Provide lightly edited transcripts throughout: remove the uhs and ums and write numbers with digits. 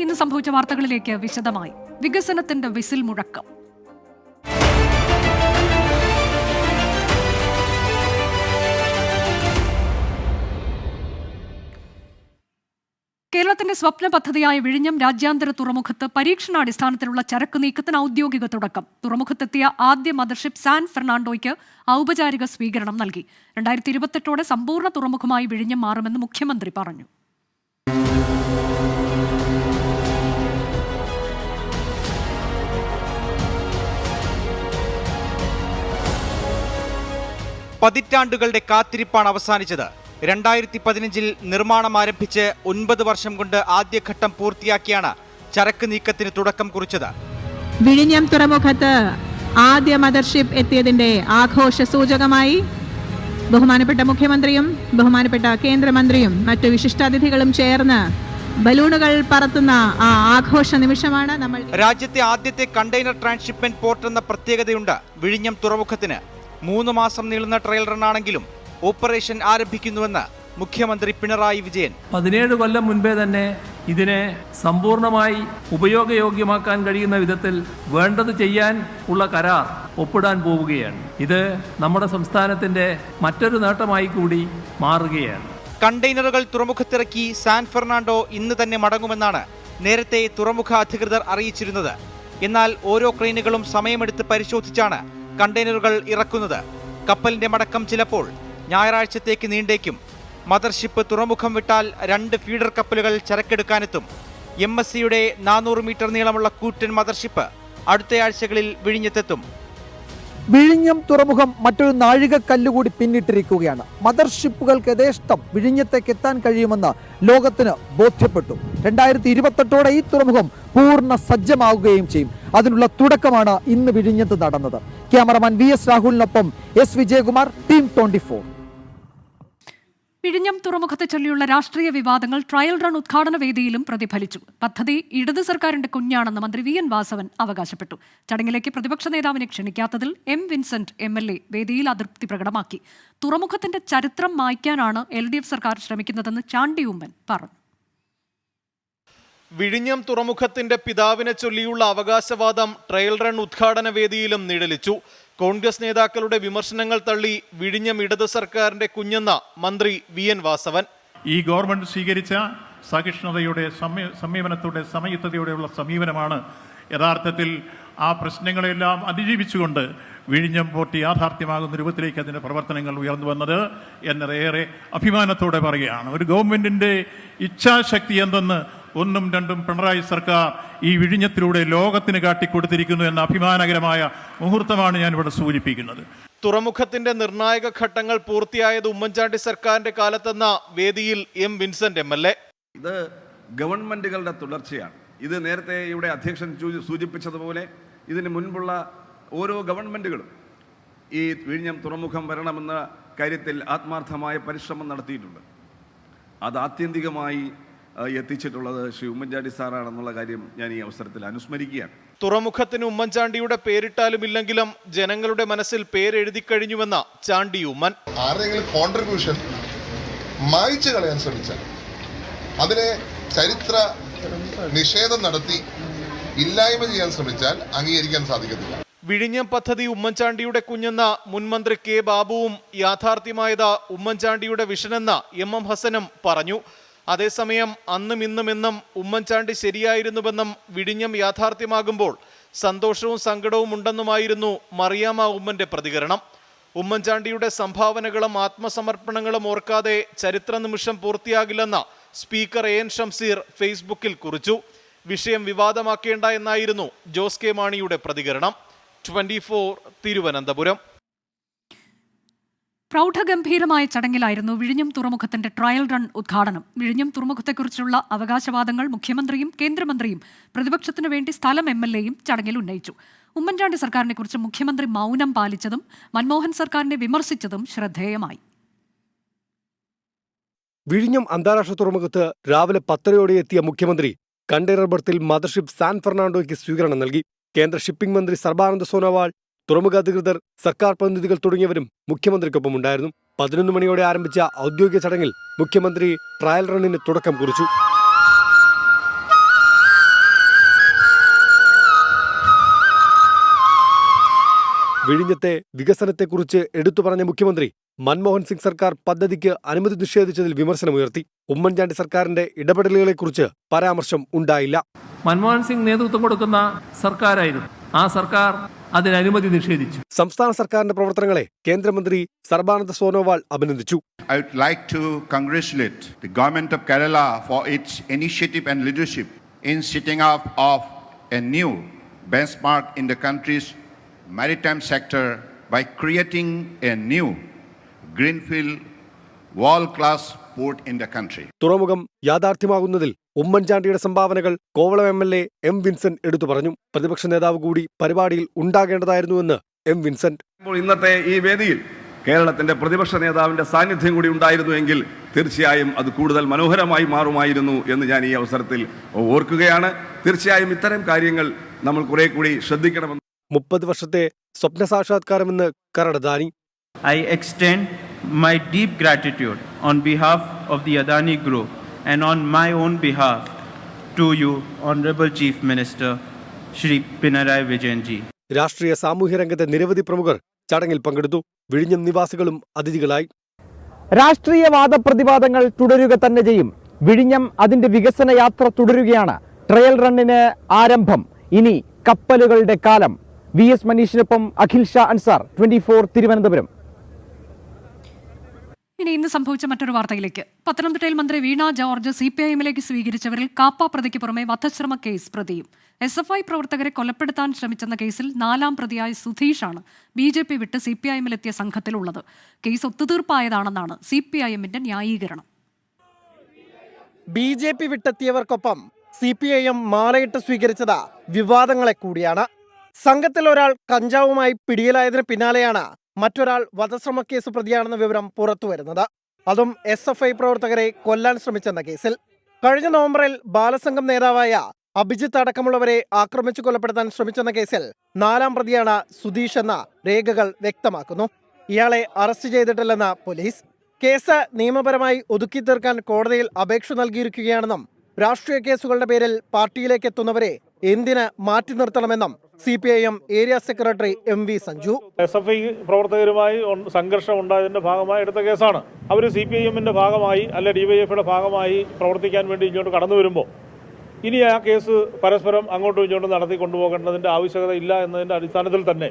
ഇന്ന് സംഭവിച്ച വാർത്തകളിലേക്ക് വിശദമായി. വികസനത്തിന്റെ വിസിൽ മുഴക്കം. കേരളത്തിന്റെ സ്വപ്ന പദ്ധതിയായ വിഴിഞ്ഞം രാജ്യാന്തര തുറമുഖത്ത് പരീക്ഷണാടിസ്ഥാനത്തിലുള്ള ചരക്ക് നീക്കത്തിന് ഔദ്യോഗിക തുടക്കം. തുറമുഖത്തെത്തിയ ആദ്യ മദർഷിപ്പ് സാൻ ഫെർണാണ്ടോയ്ക്ക് ഔപചാരിക സ്വീകരണം നൽകി. 2028 സമ്പൂർണ്ണ തുറമുഖമായി വിഴിഞ്ഞം മാറുമെന്ന് മുഖ്യമന്ത്രി പറഞ്ഞു. പതിറ്റാണ്ടുകളുടെ കാത്തിരിപ്പാണ് അവസാനിച്ചത്. 2015 നിർമ്മാണം ആരംഭിച്ച് 9 വർഷം കൊണ്ട് ആദ്യഘട്ടം പൂർത്തിയാക്കിയാണ് ചരക്ക് നീക്കത്തിന് തുടക്കം കുറിച്ചത്. വിഴിഞ്ഞം തുറമുഖത്ത് ആദ്യ മദർഷിപ്പ് എത്തിയതിന്റെ ആഘോഷ സൂചകമായി ബഹുമാനപ്പെട്ട മുഖ്യമന്ത്രിയും ബഹുമാനപ്പെട്ട കേന്ദ്രമന്ത്രിയും മറ്റു വിശിഷ്ടാതിഥികളും ചേർന്ന് ബലൂണുകൾ പറത്തുന്ന ആ ആഘോഷ നിമിഷമാണ് നമ്മൾ. രാജ്യത്തെ ആദ്യത്തെ കണ്ടെയ്നർ ട്രാൻസ്ഷിപ്മെന്റ് പോർട്ട് എന്ന പ്രത്യേകതയുണ്ട് വിഴിഞ്ഞം തുറമുഖത്തിന്. 3 മാസം നീളുന്ന ട്രയൽ റണ്ണാണെങ്കിലും ഓപ്പറേഷൻ ആരംഭിക്കുന്നുവെന്ന് മുഖ്യമന്ത്രി പിണറായി വിജയൻ. 17 കൊല്ലം മുൻപേ തന്നെ ഇതിനെ സമ്പൂർണമായി ഉപയോഗയോഗ്യമാക്കാൻ കഴിയുന്ന വിധത്തിൽ വേണ്ടത് ചെയ്യാൻ ഉള്ള കരാർ ഒപ്പിടാൻ പോവുകയാണ്. ഇത് നമ്മുടെ സംസ്ഥാനത്തിന്റെ മറ്റൊരു നേട്ടമായി കൂടി മാറുകയാണ്. കണ്ടെയ്നറുകൾ തുറമുഖത്തിറക്കി സാൻ ഫെർണാണ്ടോ ഇന്ന് തന്നെ മടങ്ങുമെന്നാണ് നേരത്തെ തുറമുഖ അധികൃതർ അറിയിച്ചിരുന്നത്. എന്നാൽ ഓരോ ക്രെയിനുകളും സമയമെടുത്ത് പരിശോധിച്ചാണ് കണ്ടെയ്നറുകൾ ഇറക്കുന്നത്. കപ്പലിന്റെ മടക്കം ചിലപ്പോൾ ഞായറാഴ്ചത്തേക്ക് നീണ്ടേക്കും. മദർഷിപ്പ് തുറമുഖം വിട്ടാൽ 2 ഫീഡർ കപ്പലുകൾ ചരക്കെടുക്കാനെത്തും. MSCയുടെ 400 മീറ്റർ നീളമുള്ള കൂറ്റൻ മദർഷിപ്പ് അടുത്തയാഴ്ചകളിൽ വിഴിഞ്ഞത്തെത്തും. വിഴിഞ്ഞം തുറമുഖം മറ്റൊരു നാഴികക്കല്ലുകൂടി പിന്നിട്ടിരിക്കുകയാണ്. മദർഷിപ്പുകൾക്ക് യഥേഷ്ടം വിഴിഞ്ഞത്തേക്ക് എത്താൻ കഴിയുമെന്ന് ലോകത്തിന് ബോധ്യപ്പെട്ടു. 2028 ഈ തുറമുഖം പൂർണ്ണ സജ്ജമാവുകയും ചെയ്യും. അതിനുള്ള തുടക്കമാണ് ഇന്ന് വിഴിഞ്ഞത്ത് നടന്നത്. Cameraman VS രാഹുലിനൊപ്പം S Vijayakumar, team 24. വിഴിഞ്ഞം തുറമുഖത്തെ ചൊല്ലിയുള്ള രാഷ്ട്രീയ വിവാദങ്ങൾ ട്രയൽ റൺ ഉദ്ഘാടന വേദിയിലും പ്രതിഫലിച്ചു. പദ്ധതി ഇടത് സർക്കാരിന്റെ കുഞ്ഞാണെന്ന് മന്ത്രി VN വാസവൻ അവകാശപ്പെട്ടു. ചടങ്ങിലേക്ക് പ്രതിപക്ഷ നേതാവിനെ ക്ഷണിക്കാത്തതിൽ M വിൻസെന്റ് MLA വേദിയിൽ അതൃപ്തി പ്രകടമാക്കി. തുറമുഖത്തിന്റെ ചരിത്രം മായ്ക്കാനാണ് LDF സർക്കാർ ശ്രമിക്കുന്നതെന്ന് ചാണ്ടി ഉമ്മൻ പറഞ്ഞു. വിഴിഞ്ഞം തുറമുഖത്തിന്റെ പിതാവിനെ ചൊല്ലിയുള്ള അവകാശവാദം ട്രയൽ റൺ ഉദ്ഘാടന വേദിയിലും നിഴലിച്ചു. കോൺഗ്രസ് നേതാക്കളുടെ വിമർശനങ്ങൾ തള്ളി വിഴിഞ്ഞം ഇടത് സർക്കാരിന്റെ കുഞ്ഞെന്ന മന്ത്രി VN വാസവൻ. ഈ ഗവൺമെന്റ് സ്വീകരിച്ച സഹിഷ്ണുതയുടെ സമീപനത്തോടെ സമയുക്തതയോടെയുള്ള സമീപനമാണ് യഥാർത്ഥത്തിൽ ആ പ്രശ്നങ്ങളെല്ലാം അതിജീവിച്ചുകൊണ്ട് വിഴിഞ്ഞം പോർട്ട് യാഥാർത്ഥ്യമാകുന്ന രൂപത്തിലേക്ക് അതിൻ്റെ പ്രവർത്തനങ്ങൾ ഉയർന്നു വന്നത് എന്നേറെ അഭിമാനത്തോടെ പറയുകയാണ്. ഒരു ഗവൺമെന്റിന്റെ ഇച്ഛാശക്തി എന്തെന്ന് 1ഉം 2ഉം പിണറായി സർക്കാർ ഈ വിഴിഞ്ഞത്തിലൂടെ ലോകത്തിന് കാട്ടിക്കൊടുത്തിരിക്കുന്നു എന്ന അഭിമാനകരമായ മുഹൂർത്തമാണ് ഞാനിവിടെ സൂചിപ്പിക്കുന്നത്. തുറമുഖത്തിന്റെ നിർണായക ഘട്ടങ്ങൾ പൂർത്തിയായത് ഉമ്മൻചാണ്ടി സർക്കാരിന്റെ കാലത്തെന്ന വേദിയിൽ M വിൻസെന്റ് MLA. ഇത് ഗവൺമെന്റുകളുടെ തുടർച്ചയാണ്. ഇത് നേരത്തെ ഇവിടെ അധ്യക്ഷൻ സൂചിപ്പിച്ചതുപോലെ ഇതിന് മുൻപുള്ള ഓരോ ഗവൺമെന്റുകളും ഈ വിഴിഞ്ഞം തുറമുഖം വരണമെന്ന കാര്യത്തിൽ ആത്മാർത്ഥമായ പരിശ്രമം നടത്തിയിട്ടുണ്ട്. അത് ആത്യന്തികമായി എത്തിച്ചിട്ടുള്ളത് ശ്രീ ഉമ്മൻചാണ്ടി സാറാണെന്നുള്ള കാര്യം ഞാൻ ഈ അവസരത്തിൽ അനുസ്മരിക്കുകയാണ്. തുറമുഖത്തിന് ഉമ്മൻചാണ്ടിയുടെ പേരിട്ടാലും ഇല്ലെങ്കിലും ജനങ്ങളുടെ മനസ്സിൽ പേരെഴുതി കഴിഞ്ഞുവെന്ന ചാണ്ടി ഉമ്മൻ. ആരെങ്കിലും കോൺട്രിബ്യൂഷൻ മായ്ച്ചു കളയാൻ ശ്രമിച്ചാൽ അതിനെ ചരിത്ര നിഷേധം നടത്തി ഇല്ലായ്മ ചെയ്യാൻ ശ്രമിച്ചാൽ അംഗീകരിക്കാൻ സാധിക്കത്തില്ല. വിഴിഞ്ഞം പദ്ധതി ഉമ്മൻചാണ്ടിയുടെ കുഞ്ഞെന്ന മുൻമന്ത്രി K ബാബുവും യാഥാർത്ഥ്യമായത് ഉമ്മൻചാണ്ടിയുടെ വിഷനെന്ന MM ഹസനും പറഞ്ഞു. അതേസമയം അന്നും ഇന്നും ഉമ്മൻചാണ്ടി ശരിയായിരുന്നുവെന്നും വിഴിഞ്ഞം യാഥാർത്ഥ്യമാകുമ്പോൾ സന്തോഷവും സങ്കടവും ഉണ്ടെന്നുമായിരുന്നു മറിയാമ്മ ഉമ്മന്റെ പ്രതികരണം. ഉമ്മൻചാണ്ടിയുടെ സംഭാവനകളും ആത്മസമർപ്പണങ്ങളും ഓർക്കാതെ ചരിത്ര നിമിഷം പൂർത്തിയാകില്ലെന്ന സ്പീക്കർ AN ഷംസീർ ഫേസ്ബുക്കിൽ കുറിച്ചു. വിഷയം വിവാദമാക്കേണ്ട എന്നായിരുന്നു ജോസ് കെ മാണിയുടെ പ്രതികരണം. 24 തിരുവനന്തപുരം. പ്രൗഢഗംഭീരമായ ചടങ്ങിലായിരുന്നു വിഴിഞ്ഞം തുറമുഖത്തിന്റെ ട്രയൽ റൺ ഉദ്ഘാടനം. വിഴിഞ്ഞം തുറമുഖത്തെക്കുറിച്ചുള്ള അവകാശവാദങ്ങൾ മുഖ്യമന്ത്രിയും കേന്ദ്രമന്ത്രിയും പ്രതിപക്ഷത്തിനു വേണ്ടി സ്ഥലം MLAയും ചടങ്ങിൽ ഉന്നയിച്ചു. ഉമ്മൻചാണ്ടി സർക്കാരിനെ കുറിച്ച് മുഖ്യമന്ത്രി മൗനം പാലിച്ചതും മൻമോഹൻ സർക്കാരിനെ വിമർശിച്ചതും ശ്രദ്ധേയമായി. വിഴിഞ്ഞം അന്താരാഷ്ട്ര തുറമുഖത്ത് രാവിലെ 10:30 എത്തിയ മുഖ്യമന്ത്രി കണ്ടെയ്നർ ബർത്തിൽ മദർഷിപ്പ് സാൻ ഫെർണാണ്ടോയ്ക്ക് സ്വീകരണം നൽകി. കേന്ദ്ര ഷിപ്പിംഗ് മന്ത്രി സർബാനന്ദ സോനോവാൾ, തുറമുഖ അധികൃതർ, സർക്കാർ പ്രതിനിധികൾ തുടങ്ങിയവരും മുഖ്യമന്ത്രിക്കൊപ്പം ഉണ്ടായിരുന്നു. 11 മണിയോടെ ആരംഭിച്ച ഔദ്യോഗിക ചടങ്ങിൽ മുഖ്യമന്ത്രി ട്രയൽ റണ്ണിന് തുടക്കം കുറിച്ചു. വിഴിഞ്ഞത്തെ വികസനത്തെക്കുറിച്ച് എടുത്തു പറഞ്ഞ മുഖ്യമന്ത്രി മൻമോഹൻ സിംഗ് സർക്കാർ പദ്ധതിക്ക് അനുമതി നിഷേധിച്ചതിൽ വിമർശനമുയർത്തി. ഉമ്മൻചാണ്ടി സർക്കാരിന്റെ ഇടപെടലുകളെക്കുറിച്ച് പരാമർശം ഉണ്ടായില്ല. മൻമോഹൻ സിംഗ് നേതൃത്വം കൊടുക്കുന്ന സർക്കാരായിരുന്നു. ആ സർക്കാർ അതിന് അനുമതി നിഷേധിച്ചു. സംസ്ഥാന സർക്കാരിന്റെ പ്രവർത്തനങ്ങളെ കേന്ദ്രമന്ത്രി സർബാനന്ദ സോനോവാൾ അഭിനന്ദിച്ചു. I would like to congratulate the government of Kerala for its initiative and leadership in setting up of a new benchmark in the country's maritime sector by creating a new greenfield world-class port in the country. തുറമുഖം യാഥാർത്ഥ്യമാകുന്നതിൽ ഉമ്മൻചാണ്ടിയുടെ സംഭാവനകൾ Kovalam MLA M. Vincent എടുത്തു പറഞ്ഞു. പ്രതിപക്ഷ നേതാവ് കൂടി പരിപാടിയിൽ ഉണ്ടാകേണ്ടതായിരുന്നുവെന്ന് M. Vincent. ഇന്നത്തെ ഈ വേദിയിൽ കേരളത്തിന്റെ പ്രതിപക്ഷ നേതാവിന്റെ സാന്നിധ്യം കൂടി ഉണ്ടായിരുന്നുവെങ്കിൽ തീർച്ചയായും അത് കൂടുതൽ മനോഹരമായി മാറുമായിരുന്നു എന്ന് ഞാൻ ഈ അവസരത്തിൽ ഓർക്കുകയാണ്. തീർച്ചയായും ഇത്തരം കാര്യങ്ങൾ നമ്മൾ കുറെ കൂടി ശ്രദ്ധിക്കണമെന്ന്. 30 വർഷത്തെ സ്വപ്ന സാക്ഷാത്കാരമെന്ന് കരടദാനി. I extend my deep gratitude on behalf of the Adani Group and on my own behalf to you, Honorable Chief Minister Shri Pinarayi Vijayan ji. രാഷ്ട്രീയ സാമൂഹ്യ രംഗത്തെ നിരവധി പ്രമുഖർ ചടങ്ങിൽ പങ്കെടുത്തു. വിഴിഞ്ഞം നിവാസികളും അതിഥികളായി. രാഷ്ട്രീയ വാദപ്രതിവാദങ്ങൾ തുടരുക തന്നെ ചെയ്യും. വിഴിഞ്ഞം അതിന്റെ വികസന യാത്ര തുടരുകയാണ്. ട്രയൽ റണ്ണിന് ആരംഭം. ഇനി കപ്പലുകളുടെ കാലം. VS മനീഷിനൊപ്പം അഖിൽ ഷാ അൻസാർ, 24 തിരുവനന്തപുരം. ഇനി ഇന്ന് സംഭവിച്ച മറ്റൊരു വാർത്തയിലേക്ക്. പത്തനംതിട്ടയിൽ മന്ത്രി വീണ ജോർജ് CPIMലേക്ക് സ്വീകരിച്ചവരിൽ കാപ്പ പ്രതിക്ക് പുറമെ വധശ്രമ കേസ് പ്രതിയും. SFI പ്രവർത്തകരെ കൊലപ്പെടുത്താൻ ശ്രമിച്ചെന്ന കേസിൽ 4ാം പ്രതിയായ സുധീഷാണ് BJP വിട്ട് CPIMലെത്തിയ സംഘത്തിലുള്ളത്. കേസ് ഒത്തുതീർപ്പായതാണെന്നാണ് CPIMന്റെ ന്യായീകരണം. BJP വിട്ടെത്തിയവർക്കൊപ്പം CPIM മാലയിട്ട് സ്വീകരിച്ചത് വിവാദങ്ങളെ കൂടിയാണ്. സംഘത്തിൽ ഒരാൾ കഞ്ചാവുമായി പിടിയിലായതിന് പിന്നാലെയാണ് മറ്റൊരാൾ വധശ്രമ കേസ് പ്രതിയാണെന്ന വിവരം പുറത്തുവരുന്നത്. അതും SFI പ്രവർത്തകരെ കൊല്ലാൻ ശ്രമിച്ചെന്ന കേസിൽ. കഴിഞ്ഞ നവംബറിൽ ബാലസംഘം നേതാവായ അഭിജിത്ത് അടക്കമുള്ളവരെ ആക്രമിച്ചു കൊലപ്പെടുത്താൻ ശ്രമിച്ചെന്ന കേസിൽ 4ാം പ്രതിയാണ് സുധീഷ് എന്ന രേഖകൾ വ്യക്തമാക്കുന്നു. ഇയാളെ അറസ്റ്റ് ചെയ്തിട്ടില്ലെന്ന് പോലീസ്. കേസ് നിയമപരമായി ഒതുക്കി തീർക്കാൻ കോടതിയിൽ അപേക്ഷ നൽകിയിരിക്കുകയാണെന്നും രാഷ്ട്രീയ കേസുകളുടെ പേരിൽ പാർട്ടിയിലേക്ക് എത്തുന്നവരെ എന്തിന് മാറ്റി നിർത്തണമെന്നും CPIM area secretary MV Sanju. SFI പ്രവർത്തകരുമായി സംഘർഷം ഉണ്ടായതിന്റെ ഭാഗമായി എടുത്ത കേസാണ്. അവർ CPIMന്റെ ഭാഗമായി അല്ലെ DYFയുടെ ഭാഗമായി പ്രവർത്തിക്കാൻ വേണ്ടി ഇങ്ങോട്ട് കടന്നു വരുമ്പോൾ ഇനി ആ കേസ് പരസ്പരം അങ്ങോട്ടും ഇങ്ങോട്ടും നടത്തി കൊണ്ടുപോകേണ്ടതിന്റെ ആവശ്യകത ഇല്ല എന്നതിന്റെ അടിസ്ഥാനത്തിൽ തന്നെ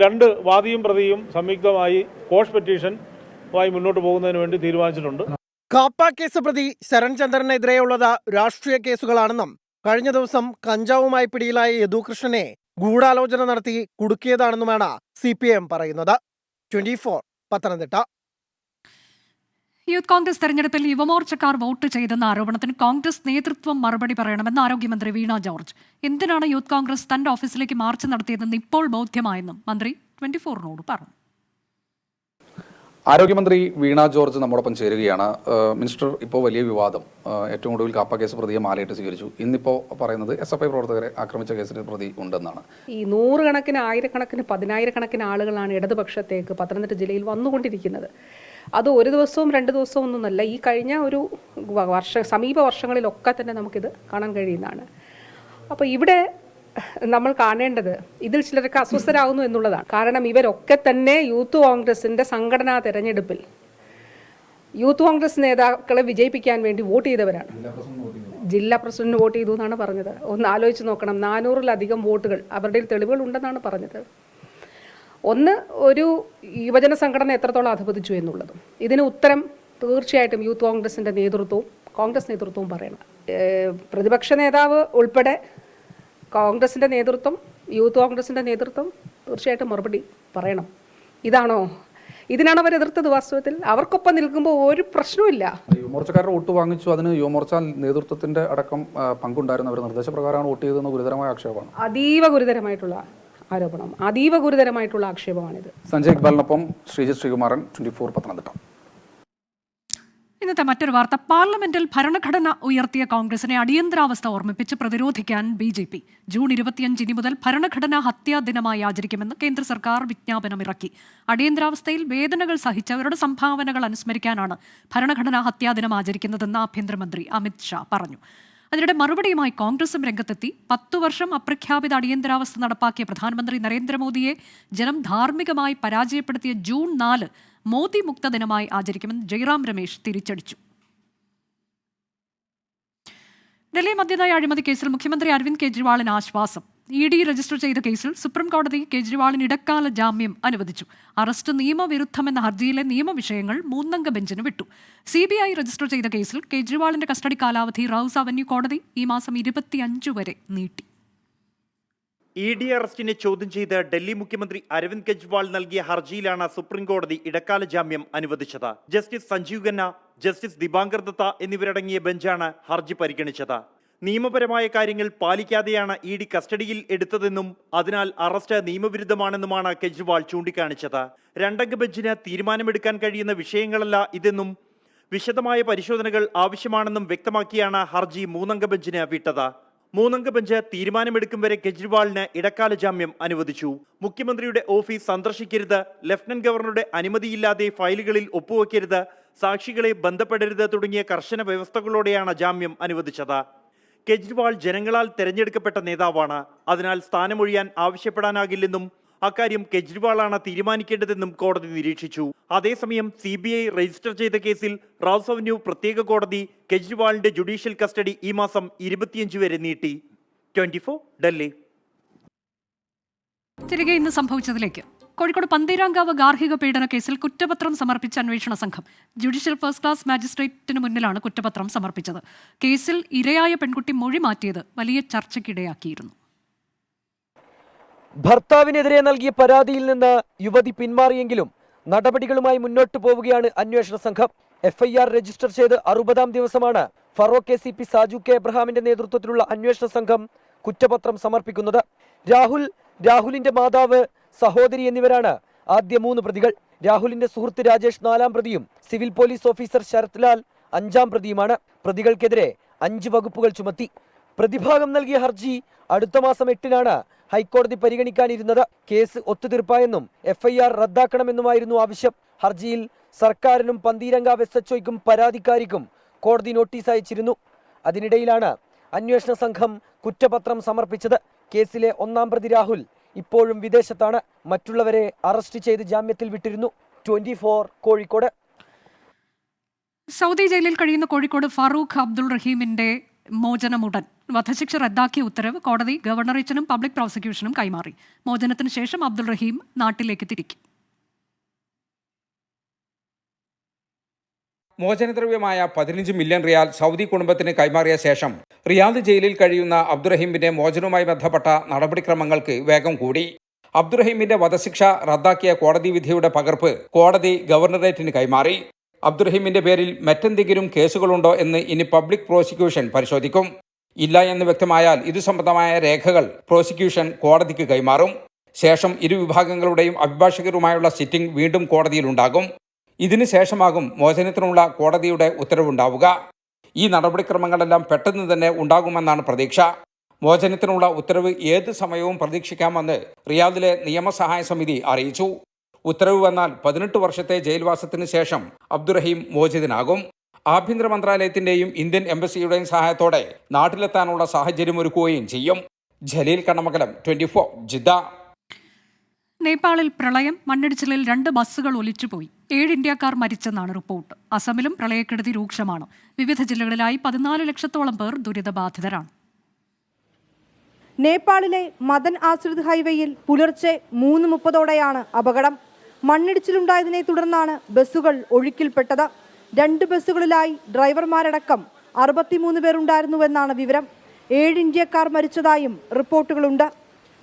2 വാദിയും പ്രതിയും സംയുക്തമായി കോഷ് പെറ്റീഷനുമായി മുന്നോട്ട് പോകുന്നതിന് വേണ്ടി തീരുമാനിച്ചിട്ടുണ്ട്. കാപ്പ കേസ് പ്രതി ശരൺ ചന്ദ്രനെതിരെയുള്ളത് രാഷ്ട്രീയ കേസുകളാണെന്നും കഴിഞ്ഞ ദിവസം കഞ്ചാവുമായി പിടിയിലായ യദുകൃഷ്ണനെ ഗൂഢാലോചന നടത്തി കുടുക്കിയതാണെന്നുമാണ് CPIM പറയുന്നത്. 24 പത്തനംതിട്ട. യൂത്ത് കോൺഗ്രസ് തെരഞ്ഞെടുപ്പിൽ യുവമോർച്ചക്കാർ വോട്ട് ചെയ്തെന്ന ആരോപണത്തിന് കോൺഗ്രസ് നേതൃത്വം മറുപടി പറയണമെന്ന് ആരോഗ്യമന്ത്രി വീണ ജോർജ്. എന്തിനാണ് യൂത്ത് കോൺഗ്രസ് തന്റെ ഓഫീസിലേക്ക് മാർച്ച് നടത്തിയതെന്ന് ഇപ്പോൾ ബോധ്യമായെന്നും മന്ത്രി 24നോട് പറഞ്ഞു. ആരോഗ്യമന്ത്രി വീണ ജോർജ് നമ്മോടൊപ്പം ചേരുകയാണ്. മിനിസ്റ്റർ, ഇപ്പോൾ വലിയ വിവാദം, ഏറ്റവും ഒടുവിൽ കാപ്പ കേസ് പ്രതിയെ മാലയിട്ട് സ്വീകരിച്ചു. ഇന്നിപ്പോൾ പറയുന്നത് SFI പ്രവർത്തകരെ ആക്രമിച്ച കേസിൽ പ്രതി ഉണ്ടെന്നാണ്. ഈ 100 കണക്കിന് 1000 കണക്കിന് 10000 കണക്കിന് ആളുകളാണ് ഇടതുപക്ഷത്തേക്ക് പത്തനംതിട്ട ജില്ലയിൽ വന്നുകൊണ്ടിരിക്കുന്നത്. അത് ഒരു ദിവസവും 2 ദിവസവും ഒന്നുമല്ല. ഈ കഴിഞ്ഞ ഒരു സമീപ വർഷങ്ങളിലൊക്കെ തന്നെ നമുക്കിത് കാണാൻ കഴിയുന്നതാണ്. അപ്പോൾ ഇവിടെ നമ്മൾ കാണേണ്ടത് ഇതിൽ ചിലരൊക്കെ അസ്വസ്ഥരാകുന്നു എന്നുള്ളതാണ്. കാരണം ഇവരൊക്കെ തന്നെ യൂത്ത് കോൺഗ്രസിൻ്റെ സംഘടനാ തെരഞ്ഞെടുപ്പിൽ യൂത്ത് കോൺഗ്രസ് നേതാക്കളെ വിജയിപ്പിക്കാൻ വേണ്ടി വോട്ട് ചെയ്തവരാണ്. ജില്ലാ പ്രസിഡന്റ് വോട്ട് ചെയ്തു എന്നാണ് പറഞ്ഞത്. ഒന്ന് ആലോചിച്ച് നോക്കണം, 400-ലധികം വോട്ടുകൾ അവരുടെ തെളിവുകൾ ഉണ്ടെന്നാണ് പറഞ്ഞത്. ഒന്ന്, ഒരു യുവജന സംഘടന എത്രത്തോളം അധപതിച്ചു എന്നുള്ളതും ഇതിന് ഉത്തരം തീർച്ചയായിട്ടും യൂത്ത് കോൺഗ്രസിൻ്റെ നേതൃത്വവും കോൺഗ്രസ് നേതൃത്വവും പറയണം. പ്രതിപക്ഷ നേതാവ് ഉൾപ്പെടെ കോൺഗ്രസിൻ്റെ നേതൃത്വം, യൂത്ത് കോൺഗ്രസിൻ്റെ നേതൃത്വം തീർച്ചയായിട്ടും മറുപടി പറയണം. ഇതിനാണ് അവർ എതിർത്തത്. വാസ്തവത്തിൽ അവർക്കൊപ്പം നിൽക്കുമ്പോൾ ഒരു പ്രശ്നവുമില്ല. യുവമോർച്ചക്കാരുടെ വോട്ട് വാങ്ങിച്ചു, അതിന് യുവമോർച്ച നേതൃത്വത്തിന്റെ അടക്കം പങ്കുണ്ടായിരുന്നവർ നിർദ്ദേശപ്രകാരമാണ് വോട്ട് ചെയ്തതെന്ന് ഗുരുതരമായ ആക്ഷേപമാണ്. അതീവ ഗുരുതരമായിട്ടുള്ള ആരോപണം, അതീവ ഗുരുതരമായിട്ടുള്ള ആക്ഷേപമാണിത്. സഞ്ജയ് ഇക്ബാലിനൊപ്പം ശ്രീജിത് ശ്രീകുമാരൻ, 24 പത്തനംതിട്ട. ഇന്നത്തെ മറ്റൊരു വാർത്ത. പാർലമെന്റിൽ ഭരണഘടന ഉയർത്തിയ കോൺഗ്രസിനെ അടിയന്തരാവസ്ഥ ഓർമ്മിപ്പിച്ച് പ്രതിരോധിക്കാൻ BJP. ജൂൺ 25 ഇനി മുതൽ ഭരണഘടനാ ഹത്യാ ദിനമായി ആചരിക്കുമെന്ന് കേന്ദ്ര സർക്കാർ വിജ്ഞാപനമിറക്കി. അടിയന്തരാവസ്ഥയിൽ വേദനകൾ സഹിച്ചവരുടെ സംഭാവനകൾ അനുസ്മരിക്കാനാണ് ഭരണഘടനാ ഹത്യാ ദിനം ആചരിക്കുന്നതെന്ന് ആഭ്യന്തരമന്ത്രി അമിത് ഷാ പറഞ്ഞു. അതിനിടെ മറുപടിയുമായി കോൺഗ്രസും രംഗത്തെത്തി. 10 വർഷം അപ്രഖ്യാപിത അടിയന്തരാവസ്ഥ നടപ്പാക്കിയ പ്രധാനമന്ത്രി നരേന്ദ്രമോദിയെ ജനം ധാർമ്മികമായി പരാജയപ്പെടുത്തിയ ജൂൺ 4 മോദി മുക്ത ദിനമായി ആചരിക്കുമെന്ന് ജയ്റാം രമേശ് തിരിച്ചടിച്ചു. ഡൽഹി മദ്യനയ അഴിമതി കേസിൽ മുഖ്യമന്ത്രി അരവിന്ദ് കെജ്രിവാളിന് ആശ്വാസം. ED രജിസ്റ്റർ ചെയ്ത കേസിൽ സുപ്രീംകോടതി കെജ്രിവാളിന് ഇടക്കാല ജാമ്യം അനുവദിച്ചു. അറസ്റ്റ് നിയമവിരുദ്ധമെന്ന ഹർജിയിലെ നിയമവിഷയങ്ങൾ 3-അംഗ ബെഞ്ചിന് വിട്ടു. CBI രജിസ്റ്റർ ചെയ്ത കേസിൽ കെജ്രിവാളിന്റെ കസ്റ്റഡി കാലാവധി റൌസ് അവന്യൂ കോടതി ഈ മാസം 25 വരെ നീട്ടി. ED അറസ്റ്റിനെ ചോദ്യം ചെയ്ത് ഡൽഹി മുഖ്യമന്ത്രി അരവിന്ദ് കെജ്രിവാൾ നൽകിയ ഹർജിയിലാണ് സുപ്രീംകോടതി ഇടക്കാല ജാമ്യം അനുവദിച്ചത്. ജസ്റ്റിസ് സഞ്ജീവ് ഖന്ന, ജസ്റ്റിസ് ദിബാങ്കർ ദത്ത എന്നിവരടങ്ങിയ ബെഞ്ചാണ് ഹർജി പരിഗണിച്ചത്. നിയമപരമായ കാര്യങ്ങൾ പാലിക്കാതെയാണ് ED കസ്റ്റഡിയിൽ എടുത്തതെന്നും അതിനാൽ അറസ്റ്റ് നിയമവിരുദ്ധമാണെന്നുമാണ് കെജ്രിവാൾ ചൂണ്ടിക്കാണിച്ചത്. 2-അംഗ ബെഞ്ചിന് തീരുമാനമെടുക്കാൻ കഴിയുന്ന വിഷയങ്ങളല്ല ഇതെന്നും വിശദമായ പരിശോധനകൾ ആവശ്യമാണെന്നും വ്യക്തമാക്കിയാണ് ഹർജി 3-അംഗ ബെഞ്ചിന് വിട്ടത്. 3-അംഗ ബെഞ്ച് തീരുമാനമെടുക്കും വരെ കെജ്രിവാളിന് ഇടക്കാല ജാമ്യം അനുവദിച്ചു. മുഖ്യമന്ത്രിയുടെ ഓഫീസ് സന്ദർശിക്കരുത്, ലഫ്റ്റനന്റ് ഗവർണറുടെ അനുമതിയില്ലാതെ ഫയലുകളിൽ ഒപ്പുവെക്കരുത്, സാക്ഷികളെ ബന്ധപ്പെടരുത് തുടങ്ങിയ കർശന വ്യവസ്ഥകളോടെയാണ് ജാമ്യം അനുവദിച്ചത്. കെജ്രിവാൾ ജനങ്ങളാൽ തെരഞ്ഞെടുക്കപ്പെട്ട നേതാവാണ്. അതിനാൽ സ്ഥാനമൊഴിയാൻ ആവശ്യപ്പെടാനാകില്ലെന്നും അക്കാര്യം കെജ്രിവാളാണ് തീരുമാനിക്കേണ്ടതെന്നും കോടതി നിരീക്ഷിച്ചു. അതേസമയം CBI രജിസ്റ്റർ ചെയ്ത കേസിൽ റൌസ് അവന്യൂ പ്രത്യേക കോടതി കെജ്രിവാളിന്റെ ജുഡീഷ്യൽ കസ്റ്റഡി ഈ മാസം 25 വരെ നീട്ടി. 24 ഡൽഹി. തിരികെ ഇന്ന് സംഭവിച്ചതിലേക്ക്. കോഴിക്കോട് പന്തീരാങ്കാവ് ഗാർഹിക പീഡന കേസിൽ കുറ്റപത്രം സമർപ്പിച്ച അന്വേഷണ സംഘം ജുഡീഷ്യൽ ഫസ്റ്റ് ക്ലാസ് മാജിസ്ട്രേറ്റിന് മുന്നിലാണ് കുറ്റപത്രം സമർപ്പിച്ചത്. കേസിൽ ഇരയായ പെൺകുട്ടി മൊഴി മാറ്റിയത് വലിയ ചർച്ചയ്ക്കിടയാക്കിയിരുന്നു. ഭർത്താവിനെതിരെ നൽകിയ പരാതിയിൽ നിന്ന് യുവതി പിന്മാറിയെങ്കിലും നടപടികളുമായി മുന്നോട്ടു പോവുകയാണ് അന്വേഷണ സംഘം. FIR രജിസ്റ്റർ ചെയ്ത് 60-ാം ദിവസമാണ് ഫറോക്ക് ACP സാജു കെ എബ്രഹാമിന്റെ നേതൃത്വത്തിലുള്ള അന്വേഷണ സംഘം കുറ്റപത്രം സമർപ്പിക്കുന്നത്. രാഹുലിന്റെ മാതാവ്, സഹോദരി എന്നിവരാണ് ആദ്യ 3 പ്രതികൾ. രാഹുലിന്റെ സുഹൃത്ത് രാജേഷ് 4-ാം പ്രതിയും civil police officer Sarath Lal 5-ാം പ്രതിയുമാണ്. പ്രതികൾക്കെതിരെ 5 വകുപ്പുകൾ ചുമത്തി. പ്രതിഭാഗം നൽകിയ ഹർജി അടുത്ത മാസം 8-നാണ് ഹൈക്കോടതി പരിഗണിക്കാനിരുന്നത്. കേസ് ഒത്തുതീർപ്പായെന്നും FIR റദ്ദാക്കണമെന്നുമായിരുന്നു ആവശ്യം. ഹർജിയിൽ സർക്കാരിനും പന്തീരങ്കാവ് SHOയ്ക്കും പരാതിക്കാരിക്കും കോടതി നോട്ടീസ് അയച്ചിരുന്നു. അതിനിടയിലാണ് അന്വേഷണ സംഘം കുറ്റപത്രം സമർപ്പിച്ചത്. കേസിലെ 1-ാം പ്രതി രാഹുൽ ഇപ്പോഴും വിദേശത്താണ്. മറ്റുള്ളവരെ അറസ്റ്റ് ചെയ്ത് ജാമ്യത്തിൽ വിട്ടിരുന്നു. 24 കോഴിക്കോട്. സൗദി ജയിലിൽ കഴിയുന്ന കോഴിക്കോട് ഫാറൂഖ് അബ്ദുൾ റഹീമിന്റെ മോചനമുടൻ. വധശിക്ഷ റദ്ദാക്കിയ ഉത്തരവ് കോടതി ഗവർണറേറ്റിനും പബ്ലിക് പ്രോസിക്യൂഷനും കൈമാറി. മോചനത്തിന് ശേഷം അബ്ദുൾ റഹീം നാട്ടിലേക്ക് തിരിക്കും. മോചനദ്രവ്യമായ 15 മില്യൺ റിയാൽ സൗദി കുടുംബത്തിന് കൈമാറിയ ശേഷം റിയാദ് ജയിലിൽ കഴിയുന്ന അബ്ദുറഹീമിന്റെ മോചനവുമായി ബന്ധപ്പെട്ട നടപടിക്രമങ്ങൾക്ക് വേഗം കൂടി. അബ്ദുറഹീമിന്റെ വധശിക്ഷ റദ്ദാക്കിയ കോടതി വിധിയുടെ പകർപ്പ് കോടതി ഗവർണറേറ്റിന് കൈമാറി. അബ്ദുറഹീമിന്റെ പേരിൽ മറ്റെന്തെങ്കിലും കേസുകളുണ്ടോ എന്ന് ഇനി പബ്ലിക് പ്രോസിക്യൂഷൻ പരിശോധിക്കും. ഇല്ല എന്ന് വ്യക്തമായാൽ ഇതു സംബന്ധമായ രേഖകൾ പ്രോസിക്യൂഷൻ കോടതിക്ക് കൈമാറും. ശേഷം ഇരു വിഭാഗങ്ങളുടെയും അഭിഭാഷകരുമായുള്ള സിറ്റിംഗ് വീണ്ടും കോടതിയിലുണ്ടാകും. ഇതിനു ശേഷമാകും മോചനത്തിനുള്ള കോടതിയുടെ ഉത്തരവുണ്ടാവുക. ഈ നടപടിക്രമങ്ങളെല്ലാം പെട്ടെന്ന് തന്നെ ഉണ്ടാകുമെന്നാണ് പ്രതീക്ഷ. മോചനത്തിനുള്ള ഉത്തരവ് ഏത് സമയവും പ്രതീക്ഷിക്കാമെന്ന് റിയാദിലെ നിയമസഹായ സമിതി അറിയിച്ചു. ഉത്തരവ് വന്നാൽ 18 വർഷത്തെ ജയിൽവാസത്തിന് ശേഷം അബ്ദുറഹീം മോചിതനാകും. ആഭ്യന്തര മന്ത്രാലയത്തിന്റെയും ഇന്ത്യൻ എംബസിയുടെയും സഹായത്തോടെ നാട്ടിലെത്താനുള്ള സാഹചര്യമൊരുക്കുകയും ചെയ്യും. ജലീൽ കണ്ണമംഗലം, 24 ജിദ്ദ. നേപ്പാളിൽ പ്രളയം. മണ്ണിടിച്ചിലിൽ 2 ബസ്സുകൾ ഒലിച്ചുപോയി. 7 ഇന്ത്യക്കാർ മരിച്ചെന്നാണ് റിപ്പോർട്ട്. അസമിലും പ്രളയക്കെടുതി രൂക്ഷമാണ്. വിവിധ ജില്ലകളിലായി 14 ലക്ഷത്തോളം പേർ ദുരിതബാധിതരാണ്. നേപ്പാളിലെ മദൻ ആശ്രിത് ഹൈവേയിൽ പുലർച്ചെ 3:30ഓടെയാണ് അപകടം. മണ്ണിടിച്ചിലുണ്ടായതിനെ തുടർന്നാണ് ബസ്സുകൾ ഒഴുക്കിൽപ്പെട്ടത്. 2 ബസ്സുകളിലായി ഡ്രൈവർമാരടക്കം 63 പേരുണ്ടായിരുന്നുവെന്നാണ് വിവരം. 7 ഇന്ത്യക്കാർ മരിച്ചതായും റിപ്പോർട്ടുകളുണ്ട്.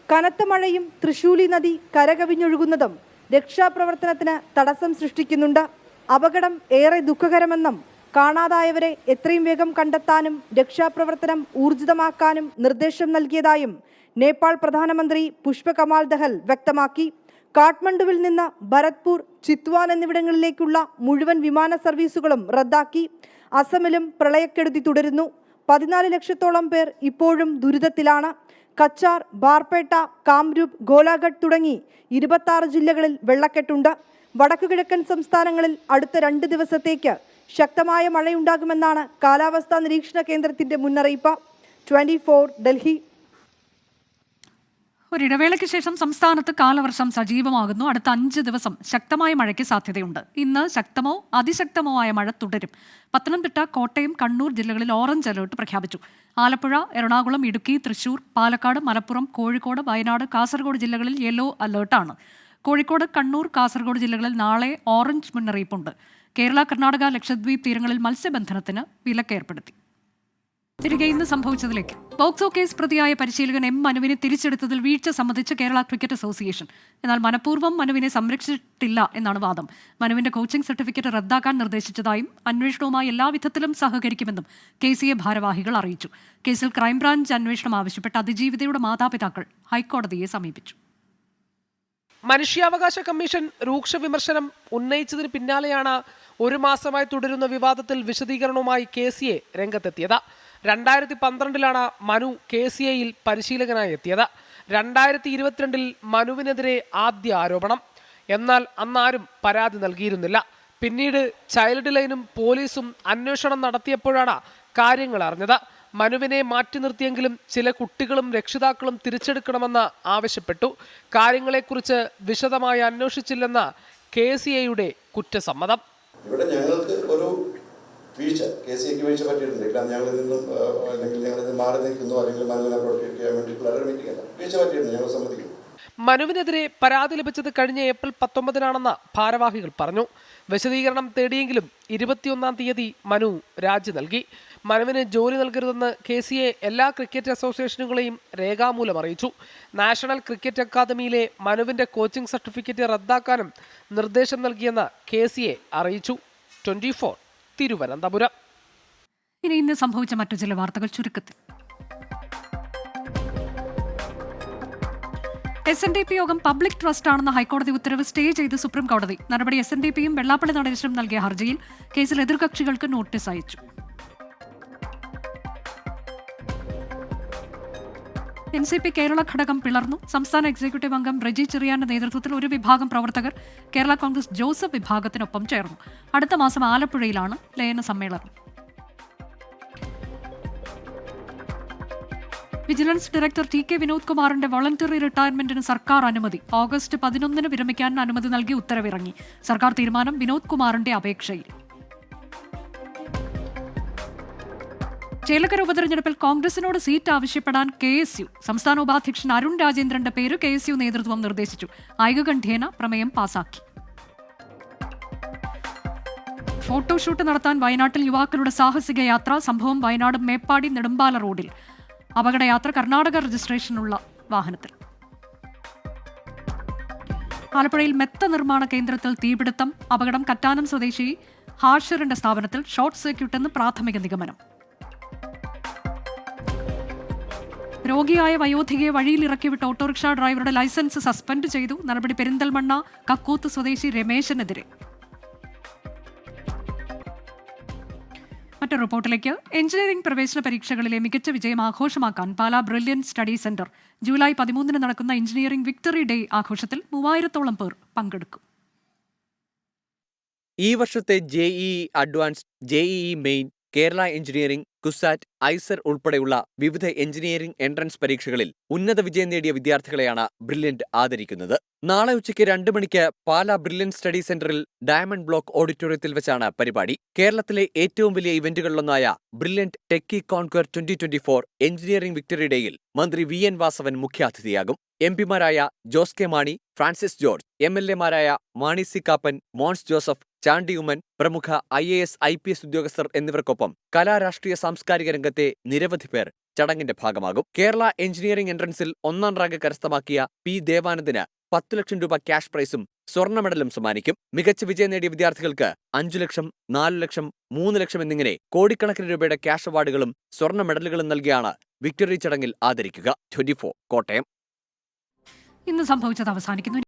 കനത്ത മഴയും തൃശൂലി നദി കരകവിഞ്ഞൊഴുകുന്നതും രക്ഷാപ്രവർത്തനത്തിന് തടസ്സം സൃഷ്ടിക്കുന്നുണ്ട്. അപകടം ഏറെ ദുഃഖകരമെന്നും കാണാതായവരെ എത്രയും വേഗം കണ്ടെത്താനും രക്ഷാപ്രവർത്തനം ഊർജിതമാക്കാനും നിർദ്ദേശം നൽകിയതായും നേപ്പാൾ പ്രധാനമന്ത്രി പുഷ്പകമാൽ ദഹൽ വ്യക്തമാക്കി. കാഠ്മണ്ഡുവിൽ നിന്ന് ഭരത്പൂർ, ചിത്വാൻ എന്നിവിടങ്ങളിലേക്കുള്ള മുഴുവൻ വിമാന സർവീസുകളും റദ്ദാക്കി. അസമിലും പ്രളയക്കെടുതി തുടരുന്നു. 14 ലക്ഷത്തോളം പേർ ഇപ്പോഴും ദുരിതത്തിലാണ്. കച്ചാർ, ബാർപേട്ട, കാംരൂപ്, ഗോലാഘട്ട് തുടങ്ങി 26 ജില്ലകളിൽ വെള്ളക്കെട്ടുണ്ട്. വടക്കുകിഴക്കൻ സംസ്ഥാനങ്ങളിൽ അടുത്ത 2 ദിവസത്തേക്ക് ശക്തമായ മഴയുണ്ടാകുമെന്നാണ് കാലാവസ്ഥാ നിരീക്ഷണ കേന്ദ്രത്തിന്റെ മുന്നറിയിപ്പ്. 24 ഡൽഹി. ഒരിടവേളയ്ക്ക് ശേഷം സംസ്ഥാനത്ത് കാലവർഷം സജീവമാകുന്നു. അടുത്ത 5 ദിവസം ശക്തമായ മഴയ്ക്ക് സാധ്യതയുണ്ട്. ഇന്ന് ശക്തമോ അതിശക്തമോ ആയ മഴ തുടരും. പത്തനംതിട്ട, കോട്ടയം, കണ്ണൂർ ജില്ലകളിൽ ഓറഞ്ച് അലർട്ട് പ്രഖ്യാപിച്ചു. ആലപ്പുഴ, എറണാകുളം, ഇടുക്കി, തൃശൂർ, പാലക്കാട്, മലപ്പുറം, കോഴിക്കോട്, വയനാട്, കാസർഗോഡ് ജില്ലകളിൽ യെല്ലോ അലർട്ടാണ്. കോഴിക്കോട്, കണ്ണൂർ, കാസർഗോഡ് ജില്ലകളിൽ നാളെ ഓറഞ്ച് മുന്നറിയിപ്പുണ്ട്. കേരള, കർണാടക, ലക്ഷദ്വീപ് തീരങ്ങളിൽ മത്സ്യബന്ധനത്തിന് വിലക്കേർപ്പെടുത്തി. തിരികെ ഇന്ന് സംഭവിച്ചതിലേക്ക്. പോക്സോ കേസ് പ്രതിയായ പരിശീലകൻ എം മനുവിനെ തിരിച്ചെടുത്തതിൽ വീഴ്ച സംബന്ധിച്ച് കേരള ക്രിക്കറ്റ് അസോസിയേഷൻ. എന്നാൽ മനഃപൂർവ്വം മനുവിനെ സംരക്ഷിച്ചിട്ടില്ല എന്നാണ് വാദം. മനുവിന്റെ കോച്ചിംഗ് സർട്ടിഫിക്കറ്റ് റദ്ദാക്കാൻ നിർദ്ദേശിച്ചതായും അന്വേഷണവുമായി എല്ലാവിധത്തിലും സഹകരിക്കുമെന്നും KCA ഭാരവാഹികൾ അറിയിച്ചു. കേസിൽ ക്രൈംബ്രാഞ്ച് അന്വേഷണം ആവശ്യപ്പെട്ട് അതിജീവിതയുടെ മാതാപിതാക്കൾ ഹൈക്കോടതിയെ സമീപിച്ചു. മനുഷ്യാവകാശ കമ്മീഷൻ രൂക്ഷ വിമർശനം ഉന്നയിച്ചതിന് പിന്നാലെയാണ് 1 മാസമായി തുടരുന്ന വിവാദത്തിൽ വിശദീകരണവുമായി KCA രംഗത്തെത്തിയത്. 2012 മനു KCAയിൽ പരിശീലകനായി എത്തിയത്. 2022 മനുവിനെതിരെ ആദ്യ ആരോപണം. എന്നാൽ അന്നാരും പരാതി നൽകിയിരുന്നില്ല. പിന്നീട് ചൈൽഡ് ലൈനും പോലീസും അന്വേഷണം നടത്തിയപ്പോഴാണ് കാര്യങ്ങൾ അറിഞ്ഞത്. മനുവിനെ മാറ്റി നിർത്തിയെങ്കിലും ചില കുട്ടികളും രക്ഷിതാക്കളും തിരിച്ചെടുക്കണമെന്ന് ആവശ്യപ്പെട്ടു. കാര്യങ്ങളെക്കുറിച്ച് വിശദമായി അന്വേഷിച്ചില്ലെന്ന് KCAയുടെ കുറ്റസമ്മതം. ഇവിടെ ഞങ്ങൾക്ക് ഒരു വീഴ്ച KCAക്ക് വീഴ്ച പറ്റിയിട്ടുണ്ട്. ഇല്ല ഞങ്ങളിൽ നിന്നും അല്ലെങ്കിൽ ഞങ്ങളിൽ മാറി നിൽക്കുന്നു അല്ലെങ്കിൽ മനുവിനെ പ്രൊട്ടക്ട് ചെയ്യാൻ വേണ്ടിയിട്ടുള്ള മീറ്റിംഗ് വീഴ്ച പറ്റിയിട്ടുണ്ട്, ഞങ്ങൾ സമ്മതിക്കുന്നു. മനുവിനെതിരെ പരാതി ലഭിച്ചത് കഴിഞ്ഞ ഏപ്രിൽ 19 ഭാരവാഹികൾ പറഞ്ഞു. വിശദീകരണം തേടിയെങ്കിലും 21 തീയതി മനു രാജി നൽകി. മനുവിന് ജോലി നൽകരുതെന്ന് KCA എല്ലാ ക്രിക്കറ്റ് അസോസിയേഷനുകളെയും രേഖാമൂലം അറിയിച്ചു. നാഷണൽ ക്രിക്കറ്റ് അക്കാദമിയിലെ മനുവിന്റെ കോച്ചിംഗ് സർട്ടിഫിക്കറ്റ് റദ്ദാക്കാനും നിർദ്ദേശം നൽകിയെന്ന് KCA അറിയിച്ചു. 24 തിരുവനന്തപുരം. ഇന്ന് സംഭവിച്ച മറ്റു ചില വാർത്തകൾ ചുരുക്കത്തിൽ. SNDP യോഗം പബ്ലിക് ട്രസ്റ്റാണെന്ന ഹൈക്കോടതി ഉത്തരവ് സ്റ്റേ ചെയ്ത് സുപ്രീം കോടതി. നടപടി SNDPയും വെള്ളാപ്പള്ളി നടേശനും നൽകിയ ഹർജിയിൽ കേസിൽ എതിർകക്ഷികൾക്ക് നോട്ടീസ് അയച്ചു. NCP കേരള ഘടകം പിളർന്നു. സംസ്ഥാന എക്സിക്യൂട്ടീവ് അംഗം റെജി ചെറിയാന്റെ നേതൃത്വത്തിൽ ഒരു വിഭാഗം പ്രവർത്തകർ കേരള കോൺഗ്രസ് ജോസഫ് വിഭാഗത്തിനൊപ്പം ചേർന്നു. അടുത്ത മാസം ആലപ്പുഴയിലാണ് ലയന സമ്മേളനം. വിജിലൻസ് ഡയറക്ടർ TK വിനോദ് കുമാറിന്റെ വോളണ്ടറി റിട്ടയർമെന്റിന് സർക്കാർ അനുമതി. ഓഗസ്റ്റ് 11 വിരമിക്കാൻ അനുമതി നൽകി ഉത്തരവിറങ്ങി. സർക്കാർ തീരുമാനം വിനോദ് കുമാറിന്റെ അപേക്ഷയിൽ. ചേലക്കര ഉപതെരഞ്ഞെടുപ്പിൽ കോൺഗ്രസിനോട് സീറ്റ് ആവശ്യപ്പെടാൻ KSU. സംസ്ഥാന ഉപാധ്യക്ഷൻ അരുൺ രാജേന്ദ്രന്റെ പേര് KSU നേതൃത്വം നിർദ്ദേശിച്ചു. ഐകകണ്ഠ്യേന പ്രമേയം പാസാക്കി. ഫോട്ടോഷൂട്ട് നടത്താൻ വയനാട്ടിൽ യുവാക്കളുടെ സാഹസിക യാത്ര. സംഭവം വയനാട് മേപ്പാടി നെടുമ്പാല റോഡിൽ. അപകടയാത്ര കർണാടക രജിസ്ട്രേഷനുള്ള വാഹനത്തിൽ. ആലപ്പുഴയിൽ മെത്ത നിർമ്മാണ കേന്ദ്രത്തിൽ തീപിടുത്തം. അപകടം കറ്റാനം സ്വദേശി ഹാഷിറിന്റെ സ്ഥാപനത്തിൽ. ഷോർട്ട് സർക്യൂട്ട് എന്ന് പ്രാഥമിക നിഗമനം. രോഗിയായ വയോധികയെ വഴിയിൽ ഇറക്കിവിട്ട ഓട്ടോറിക്ഷ ഡ്രൈവറുടെ ലൈസൻസ് സസ്പെൻഡ് ചെയ്തു. നടപടി പെരിന്തൽമണ്ണ കക്കൂത്ത് സ്വദേശി രമേശനെതിരെ. മറ്റൊരു റിപ്പോർട്ടിലേക്ക്. എഞ്ചിനീയറിംഗ് പ്രവേശന പരീക്ഷകളിലെ മികച്ച വിജയം ആഘോഷമാക്കാൻ Pala brilliant study centre July 13 നടക്കുന്ന എഞ്ചിനീയറിംഗ് വിക്ടറി ഡേ ആഘോഷത്തിൽ 3000-ഓളം പേർ പങ്കെടുക്കും. ഈ വർഷത്തെ JEE advanced, JEE main, Kerala engineering, CUSAT, IISER ഉൾപ്പെടെയുള്ള വിവിധ എഞ്ചിനീയറിംഗ് എൻട്രൻസ് പരീക്ഷകളിൽ ഉന്നത വിജയം നേടിയ വിദ്യാർത്ഥികളെയാണ് ബ്രില്യന്റ് ആദരിക്കുന്നത്. നാളെ ഉച്ചയ്ക്ക് 2 മണിക്ക് പാലാ ബ്രില്യന്റ് സ്റ്റഡി സെന്ററിൽ ഡയമണ്ട് ബ്ലോക്ക് ഓഡിറ്റോറിയത്തിൽ വെച്ചാണ് പരിപാടി. കേരളത്തിലെ ഏറ്റവും വലിയ ഇവന്റുകളിലൊന്നായ ബ്രില്യന്റ് ടെക്കി കോൺക്വർ 2024 എഞ്ചിനീയറിംഗ് വിക്ടറി ഡേയിൽ മന്ത്രി VN വാസവൻ മുഖ്യാതിഥിയാകും. MP-മാരായ ജോസ് കെ മാണി, ഫ്രാൻസിസ് ജോർജ്, MLA-മാരായ മാണി സി കാപ്പൻ, മോൻസ് ജോസഫ്, ചാണ്ടി ഉമ്മൻ, പ്രമുഖ IAS, IPS ഉദ്യോഗസ്ഥർ എന്നിവർക്കൊപ്പം കലാരാഷ്ട്രീയ സാംസ്കാരിക രംഗത്തെ നിരവധി പേർ ചടങ്ങിന്റെ ഭാഗമാകും. കേരള എഞ്ചിനീയറിംഗ് എൻട്രൻസിൽ 1ാം റാങ്ക് കരസ്ഥമാക്കിയ P ദേവാനന്ദിന് 10 ലക്ഷം രൂപ ക്യാഷ് പ്രൈസും സ്വർണ്ണ മെഡലും സമ്മാനിക്കും. മികച്ച വിജയം നേടിയ വിദ്യാർത്ഥികൾക്ക് 5 ലക്ഷം, 4 ലക്ഷം, 3 ലക്ഷം എന്നിങ്ങനെ കോടിക്കണക്കിന് രൂപയുടെ ക്യാഷ് അവാർഡുകളും സ്വർണ്ണ മെഡലുകളും നൽകിയാണ് വിക്ടറി ചടങ്ങിൽ ആദരിക്കുക. 24 കോട്ടയം. ഇന്ന് സംഭവിച്ചത് അവസാനിക്കുന്നു.